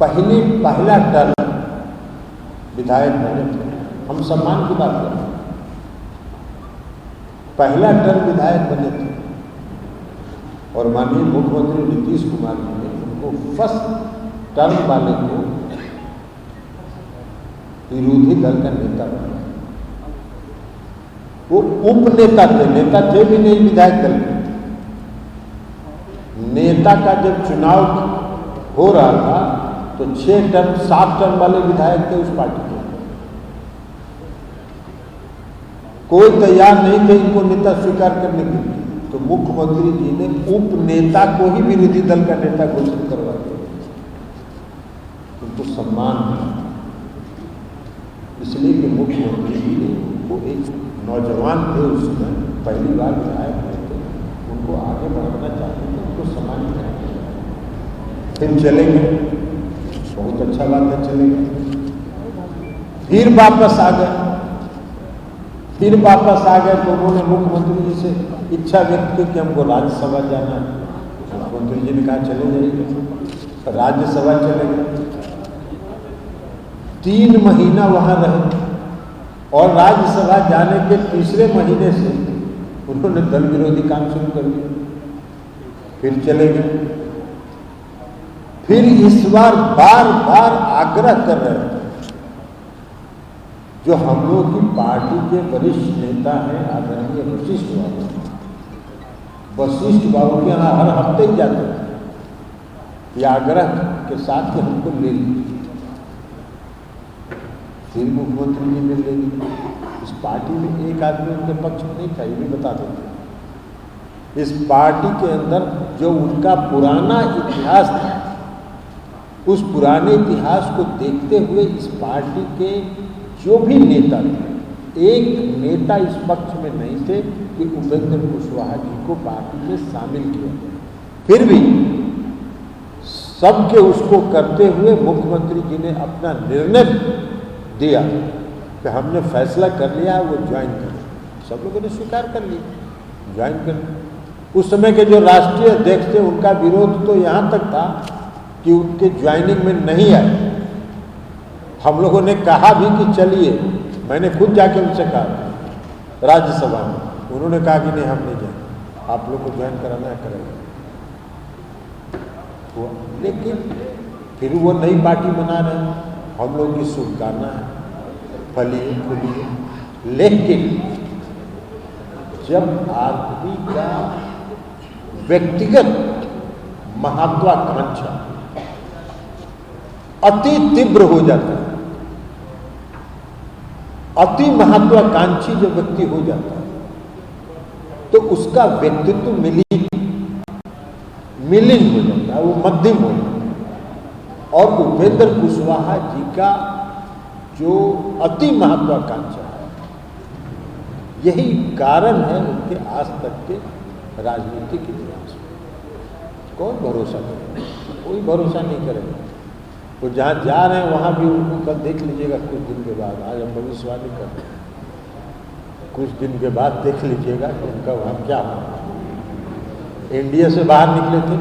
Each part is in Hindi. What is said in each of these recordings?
पहला टर्म विधायक बने थे। हम सम्मान की बात कर रहे हैं। पहला टर्म विधायक बने थे और माननीय मुख्यमंत्री नीतीश कुमार जी ने उनको फर्स्ट टर्म वाले को विरोधी दल का नेता बनाया। वो उपनेता थे, नेता थे भी नहीं विधायक दल के। नेता का जब चुनाव हो रहा था तो 6 टर्म 7 टर्म वाले विधायक थे उस पार्टी के। कोई तैयार नहीं थे इनको नेता स्वीकार करने के लिए, तो मुख्यमंत्री जी ने उपनेता को ही विरोधी दल का नेता घोषित करवा दिया। उनको सम्मान है इसलिए कि मुख्यमंत्री जी ने वो एक नौजवान थे, उस समय पहली बार विधायक हुए थे, उनको आगे बढ़ाना चाहते थे, उनको सम्मानित करेंगे। फिर चले गए, बहुत अच्छा बात है, चले गए। फिर वापस आ गए तो उन्होंने मुख्यमंत्री जी से इच्छा व्यक्त की कि हमको राज्यसभा जाना है। मुख्यमंत्री जी ने कहा चले जाइए, राज्यसभा चले गए। 3 महीना वहां रहे और राज्यसभा जाने के तीसरे महीने से उन्होंने दल विरोधी काम शुरू कर दिया। फिर चले गए। फिर इस बार बार बार आग्रह कर रहे थे, जो हम लोग की पार्टी के वरिष्ठ नेता हैं आदरणीय वशिष्ठ बाबू के यहाँ हर हफ्ते ही जाते थे, ये आग्रह के साथ कि हमको ले लीजिए। फिर मुख्यमंत्री जी ने ले ली। इस पार्टी में एक आदमी उनके पक्ष में नहीं था, ये भी बता देते। इस पार्टी के अंदर जो उनका पुराना इतिहास था, उस पुराने इतिहास को देखते हुए इस पार्टी के जो भी नेता थे, एक नेता इस पक्ष में नहीं थे कि उपेंद्र कुशवाहा जी को पार्टी में शामिल किया। फिर भी सबके उसको करते हुए मुख्यमंत्री जी ने अपना निर्णय दिया कि हमने फैसला कर लिया वो ज्वाइन कर। सब लोगों ने स्वीकार कर लिया, ज्वाइन कर। उस समय के जो राष्ट्रीय अध्यक्ष थे उनका विरोध तो यहाँ तक था कि उनके ज्वाइनिंग में नहीं आए। हम लोगों ने कहा भी कि चलिए, मैंने खुद जाके उनसे कहा राज्यसभा में, उन्होंने कहा कि नहीं हम नहीं जाएंगे, आप लोग को ज्वाइन कराना है करेंगे। लेकिन फिर वो नई पार्टी बना रहे हैं, हम लोग की शुभकामना है, फलिए फूलिए। लेकिन जब आदमी का व्यक्तिगत महत्वाकांक्षा अति तीव्र हो जाता है, अति महत्वाकांक्षी जब व्यक्ति हो जाता है तो उसका व्यक्तित्व मिलिन हो जाता है, वो मध्यम हो जाता है। और उपेंद्र कुशवाहा जी का जो अति महत्वाकांक्षा है, यही कारण है उनके आज तक के राजनीतिक इतिहास में। कौन भरोसा करेगा? कोई भरोसा नहीं करेगा। वो जहाँ जा रहे हैं वहाँ भी उनको कल देख लीजिएगा कुछ दिन के बाद, आज हम भविष्यवाणी कर रहे हैं, कुछ दिन के बाद देख लीजिएगा कि उनका वहाँ क्या हुआ। इंडिया से बाहर निकले थे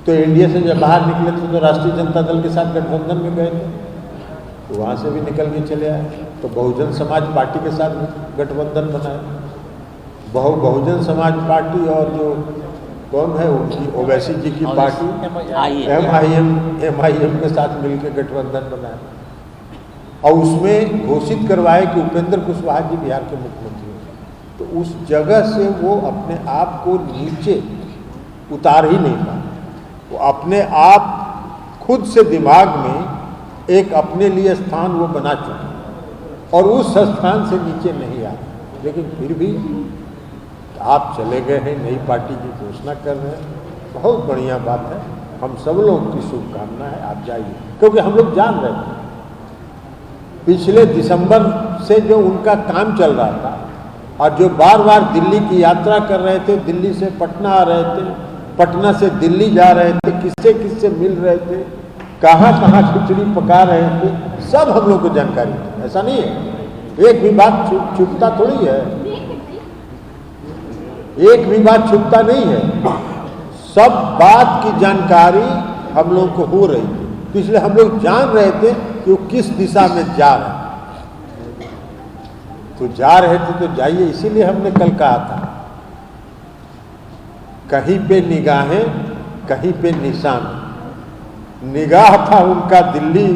तो इंडिया से जब बाहर निकले थे तो राष्ट्रीय जनता दल के साथ गठबंधन में गए थे, तो वहाँ से भी निकल के चले आए। तो बहुजन समाज पार्टी के साथ गठबंधन बनाया। बहुजन समाज पार्टी और जो कौन है उनकी ओवैसी जी की पार्टी MIM के साथ मिलकर गठबंधन बनाया और उसमें घोषित करवाए कि उपेंद्र कुशवाहा जी बिहार के मुख्यमंत्री हैं। तो उस जगह से वो अपने आप को नीचे उतार ही नहीं पाए। वो अपने आप खुद से दिमाग में एक अपने लिए स्थान वो बना चुके और उस स्थान से नीचे नहीं आए। लेकिन फिर भी आप चले गए हैं, नई पार्टी की घोषणा कर रहे हैं, बहुत बढ़िया बात है। हम सब लोग की शुभकामना है, आप जाइए। क्योंकि हम लोग जान रहे थे पिछले दिसंबर से जो उनका काम चल रहा था और जो बार बार दिल्ली की यात्रा कर रहे थे, दिल्ली से पटना आ रहे थे, पटना से दिल्ली जा रहे थे, किससे किससे मिल रहे थे, कहाँ कहाँ खिचड़ी पका रहे थे, सब हम लोग को जानकारी थी। ऐसा नहीं है, एक भी बात छुपता थोड़ी है, एक भी बात छुपता नहीं है। सब बात की जानकारी हम लोगों को हो रही थी, तो इसलिए हम लोग जान रहे थे कि वो किस दिशा में जा रहे हैं। तो जा रहे थे तो जाइए, इसीलिए हमने कल कहा था कहीं पे निगाहें कहीं पे निशान। निगाह था उनका दिल्ली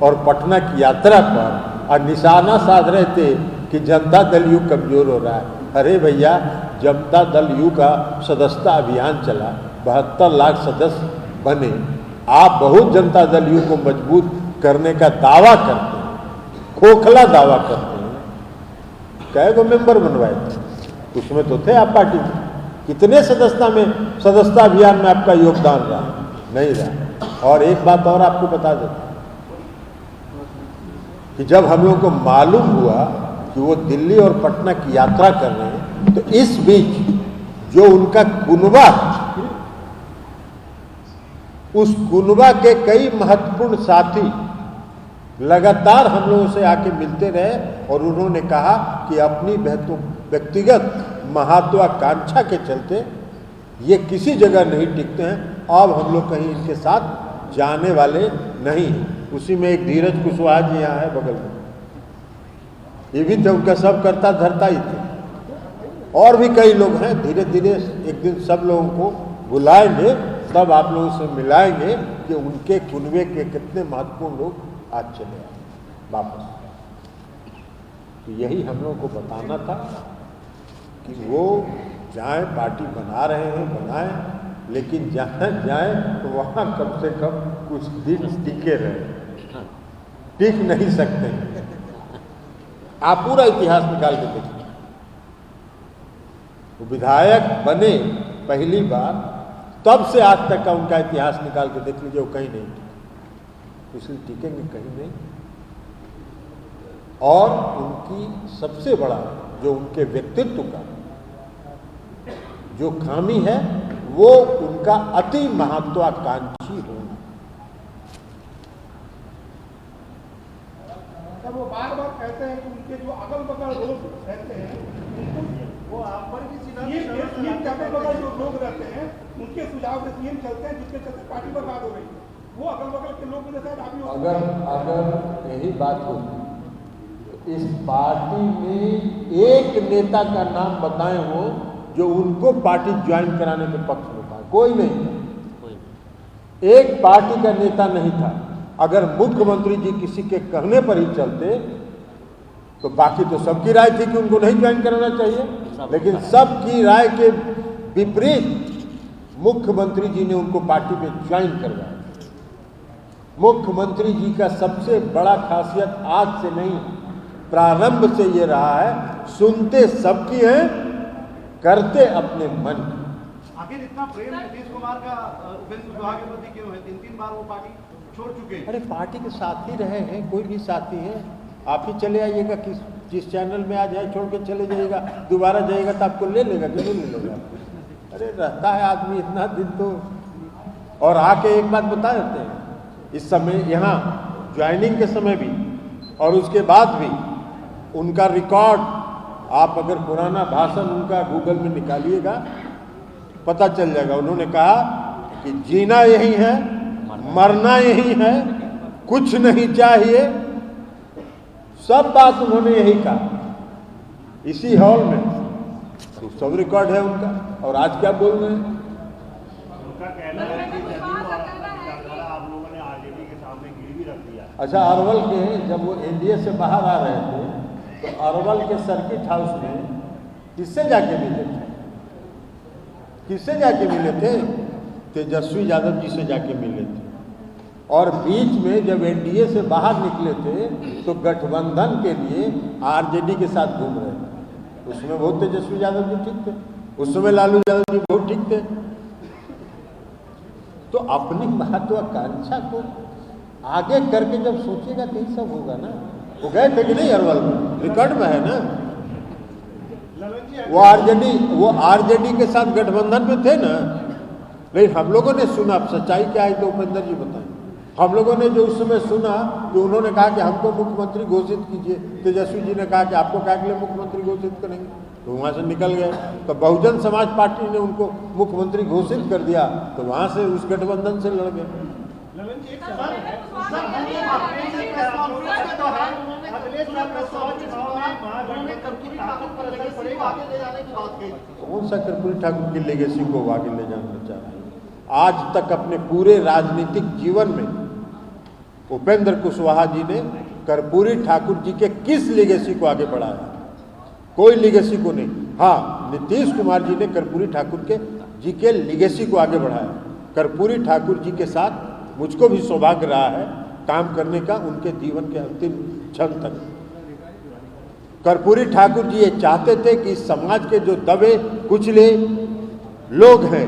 और पटना की यात्रा पर और निशाना साध रहे थे कि जनता दल यू कमजोर हो रहा है। अरे भैया, जनता दल यू का सदस्यता अभियान चला, 72 लाख सदस्य बने। आप बहुत जनता दल यू को मजबूत करने का दावा करते हैं, खोखला दावा करते हैं। कई गो मेंबर बनवाए थे, उसमें तो थे आप पार्टी में। कितने सदस्यता अभियान में आपका योगदान रहा? नहीं रहा। और एक बात और आपको बता देता कि जब हम लोगों को मालूम हुआ कि वो दिल्ली और पटना की यात्रा कर रहे हैं, तो इस बीच जो उनका कुनबा, उस कुनबा के कई महत्वपूर्ण साथी लगातार हम लोगों से आके मिलते रहे और उन्होंने कहा कि अपनी व्यक्तिगत महत्वाकांक्षा के चलते ये किसी जगह नहीं टिकते हैं, अब हम लोग कहीं इनके साथ जाने वाले नहीं हैं। उसी में एक धीरज कुशवाहा जी यहाँ है बगल में, ये भी तो उनका सब करता धरता ही थे। और भी कई लोग हैं। धीरे धीरे एक दिन सब लोगों को बुलाएंगे, तब आप लोगों से मिलाएंगे कि उनके कुनबे के कितने महत्वपूर्ण लोग आज चले आए वापस। तो यही हम लोगों को बताना था कि वो जाएं, पार्टी बना रहे हैं बनाएं, लेकिन जहाँ जाएं तो वहाँ कम से कम कुछ दिन टिके रहे। टिक नहीं सकते। आप पूरा इतिहास निकाल के देखिए, वो विधायक बने पहली बार, तब से आज तक का उनका इतिहास निकाल के देख लीजिए, वो कहीं नहीं टिके, इसलिए टिकेंगे कहीं नहीं। और उनकी सबसे बड़ा जो उनके व्यक्तित्व का जो खामी है, वो उनका अति महत्वाकांक्षी होना। वो बार बार कहते हैं कि उनके जो अगल बगल लोग रहते हैं, वो आप पर भी अगल बगल जो लोग रहते हैं उनके सुझाव से सीएम चलते हैं, जिसके चलते पार्टी बर्बाद हो रही है। वो अगल बगल के लोग भी शायद आप अगर यही बात हो, इस पार्टी में एक नेता का नाम बताएं हो जो उनको पार्टी ज्वाइन कराने के पक्ष में था। कोई नहीं था, एक पार्टी का नेता नहीं था। अगर मुख्यमंत्री जी किसी के कहने पर ही चलते तो बाकी तो सबकी राय थी कि उनको नहीं ज्वाइन कराना चाहिए, लेकिन सबकी राय के विपरीत मुख्यमंत्री जी ने उनको पार्टी में ज्वाइन करवाया। मुख्यमंत्री जी का सबसे बड़ा खासियत आज से नहीं, प्रारंभ से ये रहा है, सुनते सबकी है, करते अपने मन की। आखिर इतना प्रेम नीतीश कुमार का उपेंद्र कुशवाहा के प्रति क्यों है? 3-3 बार वो पार्टी छोड़ चुके हैं। अरे पार्टी के साथी रहे हैं, कोई भी साथी है। आप ही चले आइएगा, जिस चैनल में आ जाए छोड़ के चले जाइएगा, दोबारा जाइएगा तो आपको ले लेगा कि नहीं ले लेगा? अरे रहता है आदमी इतना दिन तो। और आके एक बात बता देते हैं, इस समय यहाँ ज्वाइनिंग के समय भी और उसके बाद भी उनका रिकॉर्ड, आप अगर पुराना भाषण उनका गूगल में निकालिएगा पता चल जाएगा। उन्होंने कहा कि जीना यही है, मरना यही है, कुछ नहीं चाहिए, सब बात उन्होंने यही कहा इसी हॉल में। तो सब रिकॉर्ड है उनका। और आज क्या बोल रहे हैं? उनका कहना है कि आप लोगों ने आरजेडी के सामने गिरवी रख दिया। अच्छा, अरवल के जब वो एनडीए से बाहर आ रहे थे तो अरवल के सर्किट हाउस में किससे जाके मिले थे? किससे जाके मिले थे? तेजस्वी यादव जी से जाके मिले थे। और बीच में जब एनडीए से बाहर निकले थे तो गठबंधन के लिए आरजेडी के साथ घूम रहे थे। उसमें बहुत तेजस्वी यादव जी ठीक थे, उस समय लालू यादव जी बहुत ठीक थे। तो अपनी महत्वाकांक्षा को आगे करके जब सोचेगा तो यही सब होगा ना। वो गए थे कि नहीं अरवल में? रिकॉर्ड में है ना। वो आरजेडी के साथ गठबंधन में थे ना। लेकिन हम लोगों ने सुना, सच्चाई क्या है तो उपेंद्र जी बताएं। हम लोगों ने जो उस समय सुना कि उन्होंने कहा कि हमको मुख्यमंत्री घोषित कीजिए, तेजस्वी जी ने कहा कि आपको क्या के लिए मुख्यमंत्री घोषित करेंगे? तो वहाँ से निकल गए। तो बहुजन समाज पार्टी ने उनको मुख्यमंत्री घोषित कर दिया, तो वहाँ से उस गठबंधन से लड़ गए। कौन सा कर्पूरी ठाकुर की लेगेसी को आगे ले जाना चाह रहे हैं? आज तक अपने पूरे राजनीतिक जीवन में उपेंद्र कुशवाहा जी ने कर्पूरी ठाकुर जी के किस लेगेसी को आगे बढ़ाया? कोई लेगेसी को नहीं। हाँ, नीतीश कुमार जी ने कर्पूरी ठाकुर जी के लेगेसी को आगे बढ़ाया। कर्पूरी ठाकुर जी के साथ मुझको भी सौभाग्य रहा है काम करने का, उनके जीवन के अंतिम क्षण तक। कर्पूरी ठाकुर जी ये चाहते थे कि समाज के जो दबे कुचले लोग हैं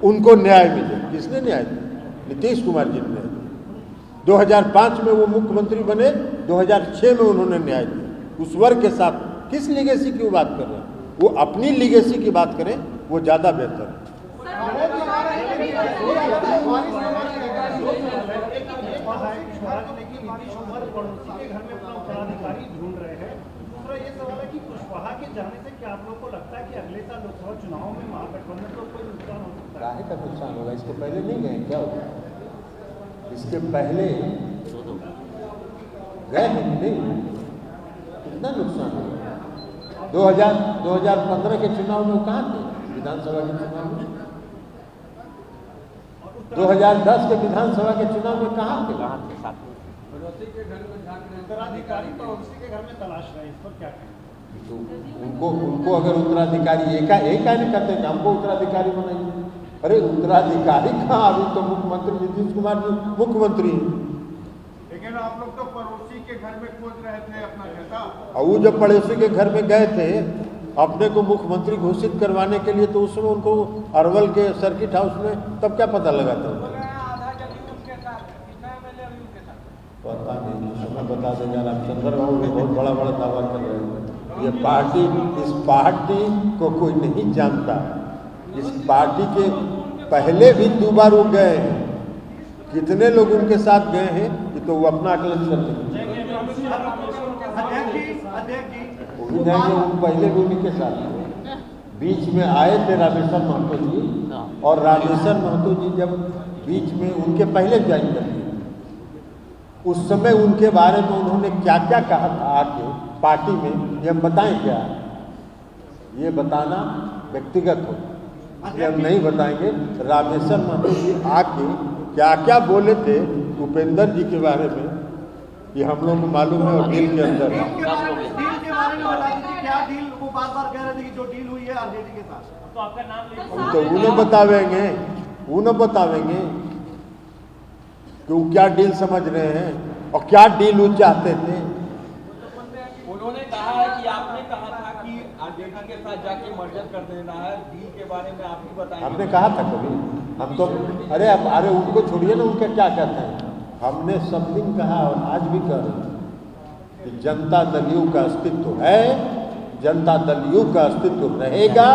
उनको न्याय मिले। किसने न्याय दिया? नीतीश कुमार जी ने न्याय दिया। 2005 में वो मुख्यमंत्री बने, 2006 में उन्होंने न्याय दिया। उस वर्ग के साथ किस लीगेसी की बात कर रहे हैं? वो अपनी लीगेसी की बात करें, वो ज्यादा बेहतर है। ये सवाल है कि कुशवाहा के जाने से क्या आप लोगों को लगता है कि अगले साल लोकसभा चुनाव में महागठबंधन को कोई नुकसान हो सकता है? काहे का नुकसान होगा? इसके पहले नहीं गए क्या होगा? इसके पहले गए हैं कि नहीं? कितना नुकसान होगा? 2015 के चुनाव में कहाँ थे? विधानसभा के चुनाव में 2010 के विधानसभा के चुनाव में कहाँ थे? उत्तराधिकारी तो उसी के घर में तलाश रहे, इस पर क्या कहें? तो उनको अगर उत्तराधिकारी एक नहीं करते थे, हमको उत्तराधिकारी बनाइए। अरे उत्तराधिकारी कहाँ? अभी तो मुख्यमंत्री नीतीश कुमार जी मुख्यमंत्री हैं। लेकिन आप लोग तो पड़ोसी के घर में खोज रहे थे अपना नेता। और वो जब पड़ोसी के घर में गए थे अपने को मुख्यमंत्री घोषित करवाने के लिए, तो उस समय उनको अरवल के सर्किट हाउस में तब क्या पता लगा था? पता नहीं, समय बता देगा। रामचंद्र बाबू बहुत बड़ा दावा कर रहे हैं। ये पार्टी, इस पार्टी को कोई नहीं जानता। इस पार्टी के पहले भी 2 बार वो गए हैं। कितने लोग उनके साथ गए हैं कि तो वो अपना आकलन करते हैं। वो जाएंगे, वो पहले भी उन्हीं के साथ बीच में आए थे रामेश्वर महतो जी, और रामेश्वर महतो जी जब बीच में उनके पहले ज्वाइन कर दिए, उस समय उनके बारे में उन्होंने क्या क्या कहा था आके पार्टी में, ये हम बताएं क्या? ये बताना व्यक्तिगत हो, इसलिए हम नहीं बताएंगे। रामेश्वर महतो जी आके क्या क्या बोले थे उपेंद्र जी के बारे में, ये हम लोग को मालूम है। और डील के अंदर डील के बारे में बता दीजिए, क्या डील? वो बार-बार कह रहे थे कि जो डील हुई है आरजेडी के साथ, तो आपका नाम तो उन्हें बतावेंगे, उन्हें बतावेंगे कि वो क्या डील समझ रहे हैं और क्या डील वो चाहते थे। उन्होंने कहा है कि आपने कहा था कि आरजेडी के साथ जाके मर्जर कर देना है। डील के बारे में आप ही बताएं। हमने कहा था कभी? हम तो अरे उनको छोड़िए ना, उनके क्या कहते हैं। हमने सब दिन कहा और आज भी कह रहे हैं कि जनता दल यू का अस्तित्व है, जनता दल यू का अस्तित्व रहेगा,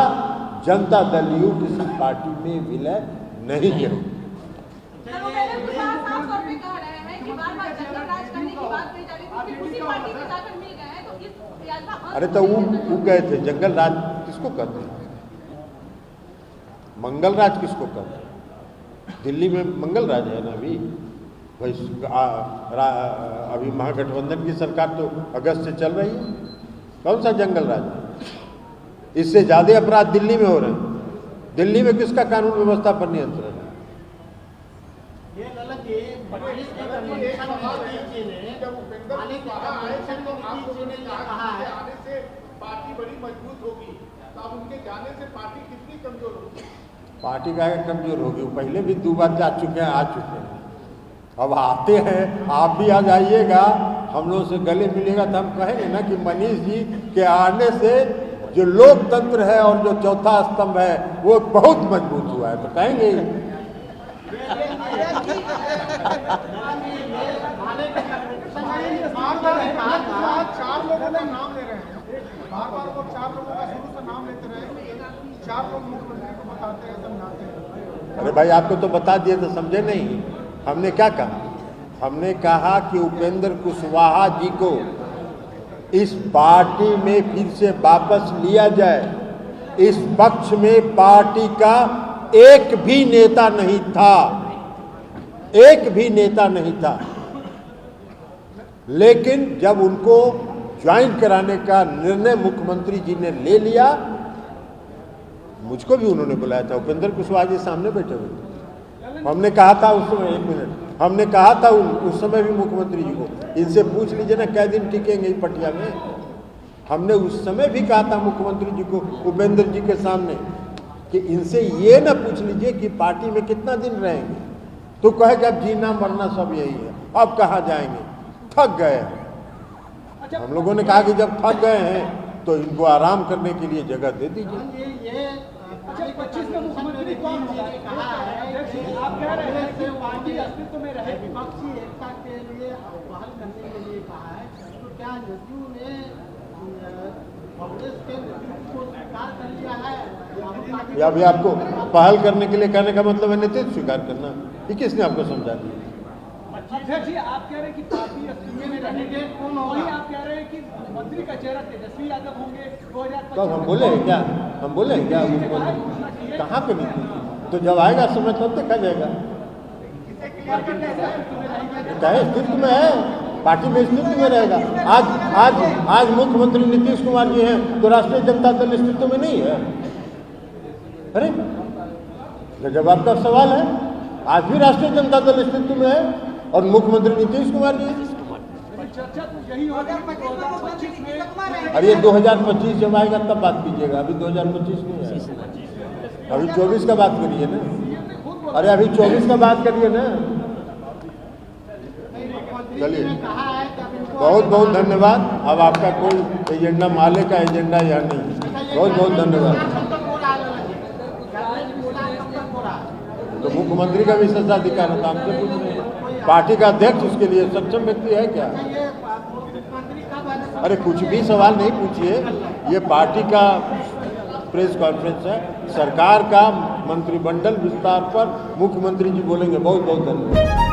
जनता दल यू किसी पार्टी में विलय नहीं करेगी। अरे तो वो गए थे जंगल राज, किसको कहते हैं? मंगल राज किसको कहते हैं? दिल्ली में मंगल राज है ना अभी भाई। अभी महागठबंधन की सरकार तो अगस्त से चल रही है। कौन सा जंगल राज है? इससे ज्यादा अपराध दिल्ली में हो रहे हैं। दिल्ली में किसका कानून व्यवस्था पर नियंत्रण है? पार्टी बड़ी मजबूत होगी, तो अब उनके जाने से पार्टी कितनी कमजोर होगी? पार्टी का कमजोर होगी? वो पहले भी 2 बार जा चुके हैं, आ चुके हैं। अब आते हैं, आप भी आ जाइएगा, हम लोग से गले मिलेगा तो हम कहेंगे ना कि मनीष जी के आने से जो लोकतंत्र है और जो चौथा स्तंभ है वो बहुत मजबूत हुआ है, तो कहेंगे। चार लोगों का नाम ले रहे हैं, बार-बार वो 4 लोगों का शुरू से नाम लेते रहे। 4 लोग मुख्यमंत्री को बताते हैं, समझाते हैं। अरे भाई आपको तो बता दिए तो समझे नहीं। हमने क्या कहा? हमने कहा कि उपेंद्र कुशवाहा जी को इस पार्टी में फिर से वापस लिया जाए। इस पक्ष में पार्टी का एक भी नेता नहीं था, एक भी नेता नहीं था। लेकिन जब उनको ज्वाइन कराने का निर्णय मुख्यमंत्री जी ने ले लिया, मुझको भी उन्होंने बुलाया था, उपेंद्र कुशवाहा जी सामने बैठे हुए थे। हमने कहा था उस समय, एक मिनट, हमने कहा था उस समय भी मुख्यमंत्री जी को, इनसे पूछ लीजिए ना कै दिन टिकेंगे पटिया में। हमने उस समय भी कहा था मुख्यमंत्री जी को, उपेंद्र जी के सामने, कि इनसे ये ना पूछ लीजिए कि पार्टी में कितना दिन रहेंगे, तो कहे कि अब जीना मरना सब यही है, अब कहाँ जाएंगे, थक गए हैं। हम लोगों ने कहा कि जब थक गए हैं तो इनको आराम करने के लिए जगह दे दीजिए। ये 25 में मुख्यमंत्री कौन होगा? कहा है कि आप कह रहे हैं कि पार्टी अस्तित्व में रहे, विपक्षी एकता के लिए बहाल करने के लिए कहा है, तो क्या जदयू ने कांग्रेस के नेतृत्व को स्वीकार कर लिया है? या अभी आपको पहल करने के लिए कहने का मतलब है नेतृत्व स्वीकार करना, ये किसने आपको समझा दिया? अध्यक्ष जी, आप कह रहे हैं कि पार्टी अस्तित्व में रहेंगे, वही आप कह रहे हैं कि मंत्री का चेहरा तेजस्वी यादव होंगे 2025। तो हम बोले हैं क्या? हम बोले हैं क्या? मुख्यमंत्री कहाँ पे नहीं? तो जब आएगा समय तब देखा जाएगा। चाहे स्थिति में है, पार्टी में स्थिति में रहेगा। आज आज आज मुख्यमंत्री नीतीश कुमार जी हैं तो राष्ट्रीय जनता दल स्थिति में नहीं है। अरे जब आपका सवाल है, आज भी राष्ट्रीय जनता दल स्थिति में है और मुख्यमंत्री नीतीश कुमार जी हैं। चर्चा तो यही होगा कि 2025 में, अरे 2025 जब आएगा तब बात कीजिएगा, अभी 2025 नहीं है, अभी 24 का बात करिए ना। अरे अभी 24 का बात करिए ना। चलिए, बहुत बहुत धन्यवाद। अब आपका कोई एजेंडा, माले का एजेंडा या नहीं, बहुत बहुत धन्यवाद। तो मुख्यमंत्री का विशेषाधिकार है, हमसे पूछ रहे हैं। पार्टी का अध्यक्ष उसके लिए सक्षम व्यक्ति है क्या? अरे कुछ भी सवाल नहीं पूछिए, ये पार्टी का प्रेस कॉन्फ्रेंस है, सरकार का मंत्रिमंडल विस्तार पर मुख्यमंत्री जी बोलेंगे। बहुत बहुत धन्यवाद।